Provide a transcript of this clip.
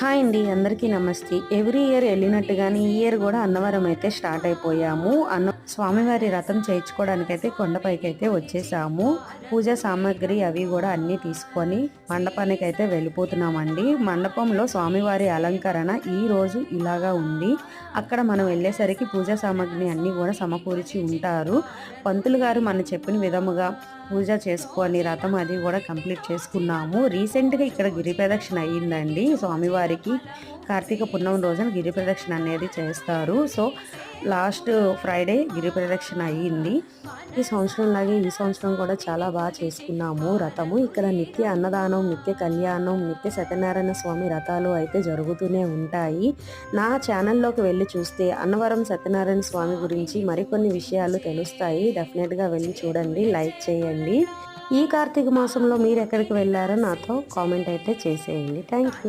Hi అండి, అందరికీ నమస్తే. ఎవ్రీ ఇయర్ వెళ్ళినట్టుగానే ఈ ఇయర్ కూడా అన్నవరం అయితే స్టార్ట్ అయిపోయాము. స్వామివారి రథం చేయించుకోవడానికైతే కొండపైకి వచ్చేసాము. పూజా సామాగ్రి అవి కూడా అన్నీ తీసుకొని మండపానికి అయితే వెళ్ళిపోతున్నామండి. మండపంలో స్వామివారి అలంకరణ ఈ రోజు ఇలాగా ఉంది. అక్కడ మనం వెళ్ళేసరికి పూజా సామాగ్రి అన్నీ కూడా సమకూర్చి ఉంటారు. పంతులు గారు మనం చెప్పిన విధముగా పూజ చేసుకొని రథం అది కూడా కంప్లీట్ చేసుకున్నాము. రీసెంట్గా ఇక్కడ గిరి ప్రదక్షిణ అయ్యిందండి. స్వామివారికి కార్తీక పున్నమి రోజున గిరి ప్రదక్షిణ అనేది చేస్తారు. సో లాస్ట్ ఫ్రైడే గిరి ప్రదక్షిణ అయ్యింది. ఈ సంవత్సరంలాగే ఈ సంవత్సరం కూడా చాలా బాగా చేసుకున్నాము రథము. ఇక్కడ నిత్య అన్నదానం, నిత్య కళ్యాణం, నిత్య సత్యనారాయణ స్వామి రథాలు అయితే జరుగుతూనే ఉంటాయి. నా ఛానల్లోకి వెళ్ళి చూస్తే అన్నవరం సత్యనారాయణ స్వామి గురించి మరికొన్ని విషయాలు తెలుస్తాయి. డెఫినెట్గా వెళ్ళి చూడండి, లైక్ చేయండి. ఈ కార్తీక మాసంలో మీరు ఎక్కడికి వెళ్ళారో నాతో కామెంట్ అయితే చేసేయండి. Thank you.